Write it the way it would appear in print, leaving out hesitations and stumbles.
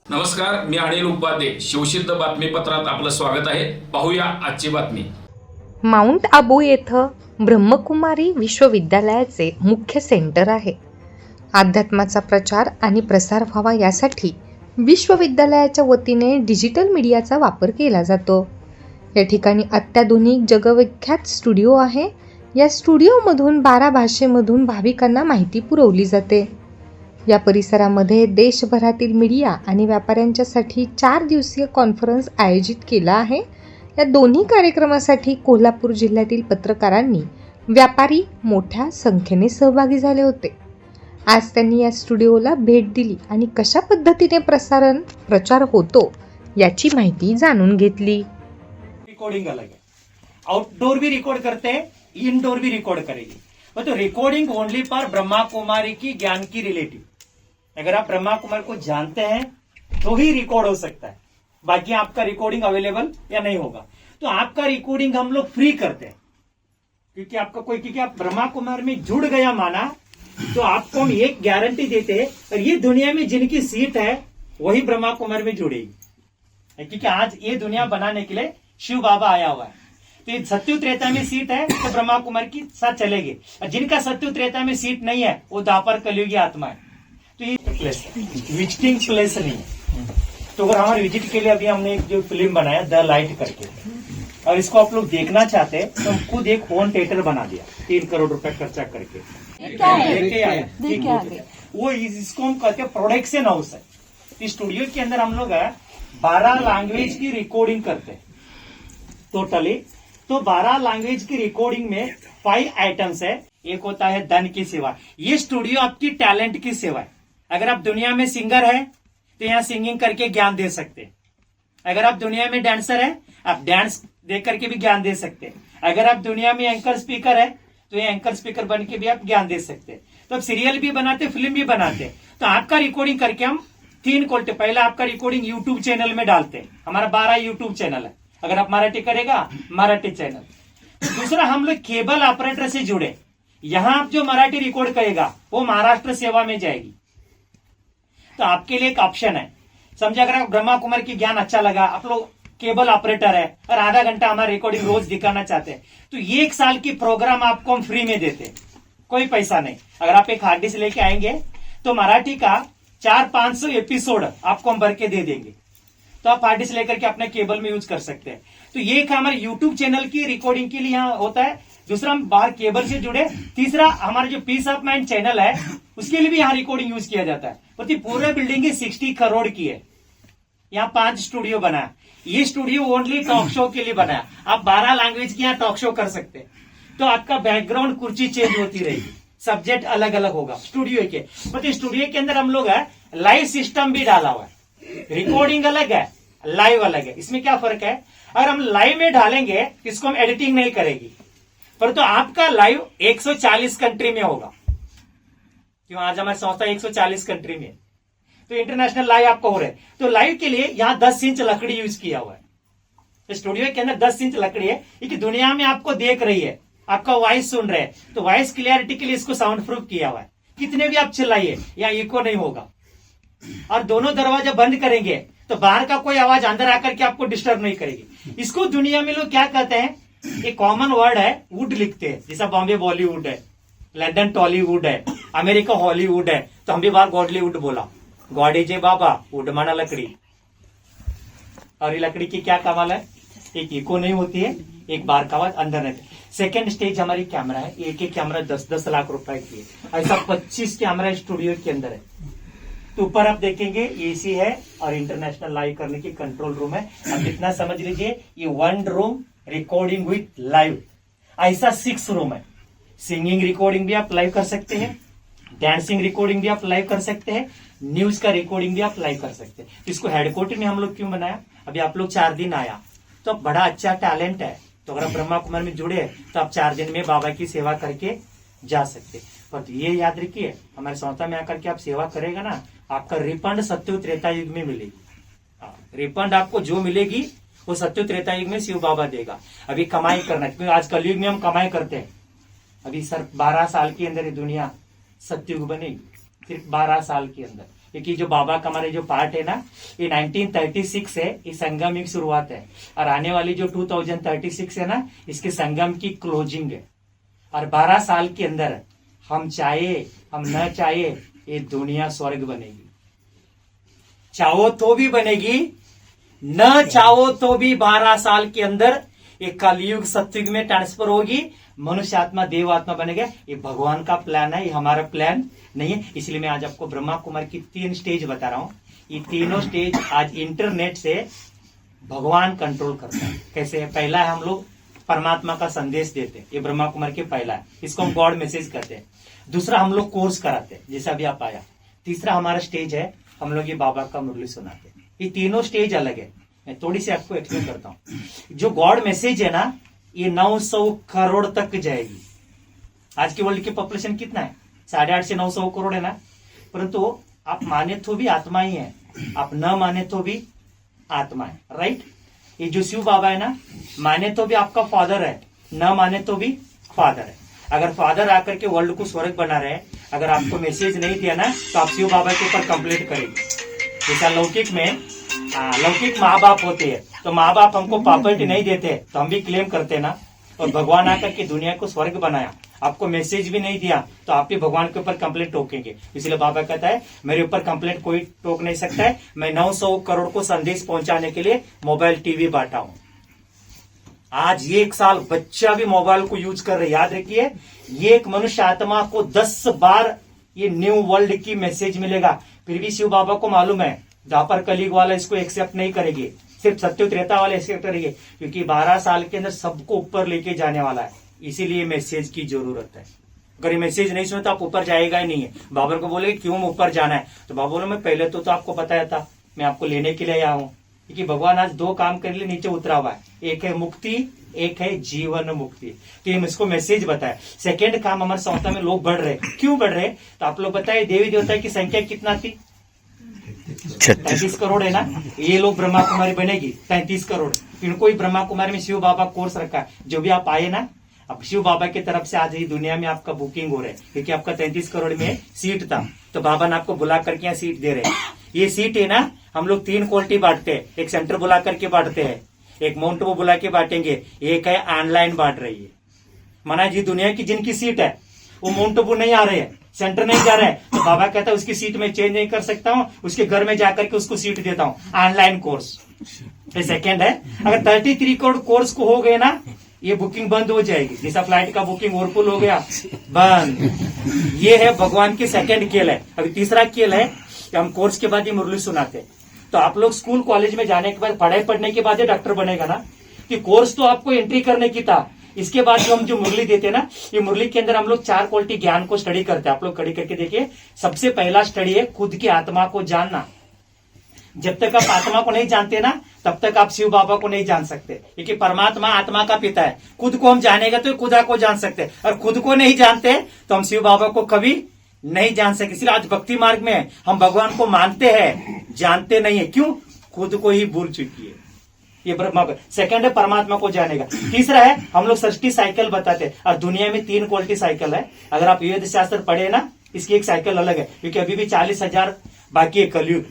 नमस्कार, मी अनिल उपाध्ये. शिवसिद्ध बातमीपत्रात आपलं स्वागत आहे. पाहूया आजची बातमी. माउंट आबू येथे ब्रह्मकुमारी विश्वविद्यालयाचे मुख्य सेंटर आहे. अध्यात्माचा प्रचार आणि प्रसार व्हावा यासाठी विश्वविद्यालयाच्या वतीने डिजिटल मीडियाचा वापर केला जातो. या ठिकाणी अत्याधुनिक जगविख्यात स्टुडिओ आहे. या स्टुडिओमधून 12 भाषेमधून भाविकांना माहिती पुरवली जाते. या परिसरामध्ये देशभरातील मीडिया आणि व्यापाऱ्यांच्यासाठी 4 दिवसीय कॉन्फरन्स आयोजित केला आहे. या दोन्ही कार्यक्रमासाठी कोल्हापूर जिल्ह्यातील पत्रकारांनी, व्यापारी मोठ्या संख्येने सहभागी झाले होते. आज त्यांनी या स्टुडिओला भेट दिली आणि कशा पद्धतीने प्रचार होतो याची माहिती जाणून घेतली. रिकॉर्डिंग अलग है, आउटडोर भी रिकॉर्ड करते हैं, इनडोर भी रिकॉर्ड करेगी. तो recording only for Brahma Kumari की ज्ञान की रिलेटिव. अगर आप ब्रह्मा कुमारी को जानते हैं तो ही रिकॉर्ड हो सकता है, बाकी आपका रिकॉर्डिंग अवेलेबल या नहीं होगा. तो आपका रिकॉर्डिंग हम लोग फ्री करते हैं, क्योंकि आप ब्रह्मा कुमार में जुड़ गया माना तो आपको हम एक गारंटी देते हैं, और ये दुनिया में जिनकी सीट है वही ब्रह्मा कुमार में जुड़ेगी. क्योंकि आज ये दुनिया बनाने के लिए शिव बाबा आया हुआ है. तो ये सत्यु त्रेता में सीट है तो ब्रह्मा कुमार की साथ चलेगी, और जिनका सत्यु त्रेता में सीट नहीं है वो द्वापर कलयुगी आत्मा है. तो ये प्लेस विजिटिंग प्लेस नहीं है. तो अगर हमारे विजिट के लिए अभी हमने एक जो फिल्म बनाया द लाइट करके, और इसको आप लोग देखना चाहते हैं तो हम खुद एक होम थिएटर बना दिया 3 करोड़ रुपए खर्चा करके. वो इसको हम कहते हैं प्रोडक्शन हाउस है. इस स्टूडियो के अंदर हम लोग 12 लैंग्वेज की रिकॉर्डिंग करते हैं टोटली. तो 12 लैंग्वेज की रिकॉर्डिंग में 5 आइटम्स है. एक होता है धन की सेवा. ये स्टूडियो आपकी टैलेंट की सेवा है. अगर आप दुनिया में सिंगर है तो यहाँ सिंगिंग करके ज्ञान दे सकते हैं. अगर आप दुनिया में डांसर है, आप डांस दे करके भी ज्ञान दे सकते हैं. अगर आप दुनिया में एंकर स्पीकर है तो ये एंकर स्पीकर बन के भी आप ज्ञान दे सकते हैं. तो आप सीरियल भी बनाते, फिल्म भी बनाते. तो आपका रिकॉर्डिंग करके हम 3 क्वालिटी. पहला आपका रिकॉर्डिंग यूट्यूब चैनल में डालते हैं. हमारा 12 यूट्यूब चैनल है. अगर आप मराठी करेगा, मराठी चैनल. दूसरा, हम लोग केबल ऑपरेटर से जुड़े. यहां आप जो मराठी रिकॉर्ड करेगा वो महाराष्ट्र सेवा में जाएगी. तो आपके लिए एक ऑप्शन है. समझे, अगर आप ब्रह्मा कुमार की ज्ञान अच्छा लगा, आप लोग केबल ऑपरेटर है और आधा घंटा हमारा रिकॉर्डिंग रोज दिखाना चाहते हैं, तो 1 साल की प्रोग्राम आपको हम फ्री में देते हैं, कोई पैसा नहीं. अगर आप एक हार्ड डिस्क लेके आएंगे तो मराठी का 400-500 एपिसोड आपको हम भर के दे देंगे. तो आप हार्ड डिस्क लेकर के अपने केबल में यूज कर सकते हैं. तो ये एक हमारे यूट्यूब चैनल की रिकॉर्डिंग के लिए यहाँ होता है. दूसरा, हम बाहर केबल से जुड़े. तीसरा, हमारा जो पीस ऑफ माइंड चैनल है उसके लिए भी यहाँ रिकॉर्डिंग यूज किया जाता है. तो पूरे बिल्डिंग ही 60 करोड़ की है. यहाँ 5 स्टूडियो बना. ये स्टूडियो ओनली टॉक शो के लिए बनाया. आप 12 लैंग्वेज की यहाँ टॉक शो कर सकते हैं. तो आपका बैकग्राउंड कुर्सी चेंज होती रहेगी, सब्जेक्ट अलग अलग होगा स्टूडियो के. तो स्टूडियो के अंदर हम लोग लाइव सिस्टम भी डाला हुआ है. रिकॉर्डिंग अलग है, लाइव अलग है. इसमें क्या फर्क है, अगर हम लाइव में डालेंगे इसको हम एडिटिंग नहीं करेगी, पर तो आपका लाइव 140 कंट्री में होगा. क्यों, आज हमारी संस्था 140 कंट्री में, तो इंटरनेशनल लाइव आपको हो रहा है. तो लाइव के लिए यहां 10 इंच लकड़ी यूज किया हुआ है. तो स्टूडियो के अंदर 10 इंच लकड़ी है, कि दुनिया में आपको देख रही है, आपका वॉइस सुन रहे हैं. तो वॉइस क्लियरिटी के लिए इसको साउंड प्रूफ किया हुआ है. कितने भी आप चिल्लाइए यहाँ इको नहीं होगा. और दोनों दरवाजा बंद करेंगे तो बाहर का कोई आवाज अंदर आकर के आपको डिस्टर्ब नहीं करेगी. इसको दुनिया में लोग क्या कहते हैं, एक कॉमन वर्ड है, वुड लिखते हैं. जैसा बॉम्बे बॉलीवुड है, लंदन टॉलीवुड है, अमेरिका हॉलीवुड है, तो हम भी बाहर गॉडलीवुड बोला. गॉडी जे बाबा, वुड माना लकड़ी. और ये लकड़ी की क्या कमाल है, एक इको नहीं होती है, एक बार का आवाज अंदर नहीं. सेकेंड स्टेज हमारी कैमरा है. एक एक कैमरा 10-10 लाख रुपए की है. ऐसा 25 कैमरा स्टूडियो के अंदर है. तो ऊपर आप देखेंगे एसी है और इंटरनेशनल लाइव करने की कंट्रोल रूम है. अब इतना समझ लीजिए, ये 1 रूम रिकॉर्डिंग विथ लाइव. ऐसा 6 रूम है. सिंगिंग रिकॉर्डिंग भी आप लाइव कर सकते हैं, डांसिंग रिकॉर्डिंग भी आप लाइव कर सकते हैं, न्यूज का रिकॉर्डिंग भी आप लाइव कर सकते हैं. तो इसको हेडक्वार्टर में हम लोग क्यों बनाया, अभी आप लोग 4 दिन आया तो बड़ा अच्छा टैलेंट है. तो अगर आप ब्रह्मा कुमार में जुड़े तो आप 4 दिन में बाबा की सेवा करके जा सकते. पर ये याद रखिए, हमारे संस्था में आकर के आप सेवा करेगा ना, आपका रिफंड सत्य त्रेता युग में मिलेगी. रिफंड आपको जो मिलेगी वो सत्य त्रेता युग में शिव बाबा देगा. अभी कमाई करना है, क्योंकि आज कलयुग में हम कमाई करते हैं. अभी सर 12 साल के अंदर ये दुनिया सत्युग बनेगी, सिर्फ 12 साल के अंदर। क्योंकि जो बाबा का हमारे जो पार्ट है ना, ये 1936 है, ये संगम की शुरुआत है, और आने वाली जो 2036 है ना, इसके संगम की क्लोजिंग है। और 12 साल के अंदर हम चाहे हम न चाहे ये दुनिया स्वर्ग बनेगी, चाहो तो भी बनेगी, न चाहो तो भी 12 साल के अंदर एक कलयुग सत्युग में ट्रांसफर होगी, मनुष्य आत्मा देव आत्मा बनेगा। ये भगवान का प्लान है, ये हमारा प्लान नहीं है। इसलिए मैं आज आपको ब्रह्मा कुमारी की 3 स्टेज बता रहा हूं। ये तीनों स्टेज आज इंटरनेट से भगवान कंट्रोल करता है। कैसे है? पहला है हम लोग परमात्मा का संदेश देते हैं, ये ब्रह्मा कुमारी के पहला है, इसको हम गॉड मैसेज कहते हैं। दूसरा हम लोग कोर्स कराते हैं, जैसा भी आप आया। तीसरा हमारा स्टेज है हम लोग ये बाबा का मुरली सुनाते हैं। ये तीनों स्टेज अलग है, मैं थोड़ी सी आपको एक्सप्लेन करता हूँ। जो गॉड मैसेज है ना, ये 900 करोड़ तक जाएगी। आज की वर्ल्ड की पॉपुलेशन कितना है? 8.5 से 900 करोड़ है ना। परंतु आप माने तो भी आत्मा ही है, आप न माने तो भी आत्मा है, राइट। ये जो शिव बाबा है ना, माने तो भी आपका फादर है, न माने तो भी फादर है। अगर फादर आकर के वर्ल्ड को स्वर्ग बना रहे, अगर आपको मैसेज नहीं दिया ना, तो आप शिव बाबा के ऊपर कंप्लेंट करेंगे। जैसा लौकिक में लौकिक माँ बाप होते हैं, तो माँ बाप हमको प्रॉपर्टी नहीं देते तो हम भी क्लेम करते ना। और भगवान आकर के दुनिया को स्वर्ग बनाया, आपको मैसेज भी नहीं दिया, तो आप भी भगवान के ऊपर कंप्लेंट ठोकेंगे। इसलिए बाबा कहता है मेरे ऊपर कंप्लेंट कोई ठोक नहीं सकता है। मैं 900 करोड़ को संदेश पहुंचाने के लिए मोबाइल टीवी बांटा हूं। आज 1 साल बच्चा भी मोबाइल को यूज कर रहे। याद रखिए, ये एक मनुष्य आत्मा को 10 बार ये न्यू वर्ल्ड की मैसेज मिलेगा, फिर भी शिव बाबा को मालूम है द्वापर कलयुग वाला इसको एक्सेप्ट नहीं करेंगे, सिर्फ सत्य त्रेता वाले एक्सेप्ट करेंगे। क्योंकि 12 साल के अंदर सबको ऊपर लेके जाने वाला है, इसीलिए मैसेज की जरूरत है। अगर ये मैसेज नहीं सुने तो आप ऊपर जाएगा ही नहीं है। बाबर को बोले क्यों ऊपर जाना है, तो बाबा बोले मैं पहले तो आपको बताया था, मैं आपको लेने के लिए आया हूं। क्योंकि भगवान आज 2 काम करने लिए नीचे उतरा हुआ है, एक है मुक्ति, एक है जीवन मुक्ति। तो हम इसको मैसेज बताए। सेकेंड काम, हमारे संस्था में लोग बढ़ रहे, क्यों बढ़ रहे, तो आप लोग बताए देवी देवता की संख्या कितना थी? 33 करोड़ है ना। ये लोग ब्रह्मा कुमारी बनेगी 33 करोड़। इनको ही ब्रह्मा कुमारी में शिव बाबा कोर्स रखा है। जो भी आप आए ना, अब शिव बाबा की तरफ से आज ही दुनिया में आपका बुकिंग हो रहा है, क्योंकि आपका 33 करोड़ में सीट था, तो बाबा ने आपको बुला करके यहाँ सीट दे रहे हैं। ये सीट है ना, हम लोग 3 क्वालिटी बांटते हैं। एक सेंटर बुला करके बांटते हैं, एक माउंट वो बुला के बांटेंगे, एक है ऑनलाइन बांट रही है। माना जी दुनिया की जिनकी सीट है वो माउंट आबू नहीं आ रहे हैं, सेंटर नहीं जा रहे हैं, तो बाबा कहता है उसकी सीट में चेंज नहीं कर सकता हूँ, उसके घर में जाकर के उसको सीट देता हूँ, ऑनलाइन कोर्स। ये सेकेंड है। अगर 33 करोड़ कोर्स को हो गए ना, ये बुकिंग बंद हो जाएगी। जैसा फ्लाइट का बुकिंग ओवरफुल हो गया, बंद। ये है भगवान की सेकेंड खेल है। अभी तीसरा खेल है कि हम कोर्स के बाद ही मुरली सुनाते हैं। तो आप लोग स्कूल कॉलेज में जाने के बाद, पढ़ाई पढ़ने के बाद ही डॉक्टर बनेगा ना। कि कोर्स तो आपको एंट्री करने की था, इसके बाद जो हम जो मुरली देते हैं ना, ये मुरली के अंदर हम लोग 4 क्वालिटी ज्ञान को स्टडी करते हैं। आप लोग खड़ी करके देखिए। सबसे पहला स्टडी है खुद की आत्मा को जानना। जब तक आप आत्मा को नहीं जानते ना, तब तक आप शिव बाबा को नहीं जान सकते। क्योंकि परमात्मा आत्मा का पिता है। खुद को हम जानेगा तो खुदा को जान सकते, और खुद को नहीं जानते तो हम शिव बाबा को कभी नहीं जान सके। इसलिए आज भक्ति मार्ग में हम भगवान को मानते हैं, जानते नहीं है। क्यों? खुद को ही भूल चुकी है। ये ब्रह्मा। सेकंड है परमात्मा को जानेगा। तीसरा है हम लोग सृष्टि साइकिल बताते हैं, और दुनिया में 3 क्वालिटी साइकिल है। अगर आप वेद शास्त्र पढ़े ना, इसकी एक साइकिल अलग है, क्योंकि अभी भी 40,000 बाकी है कलयुग।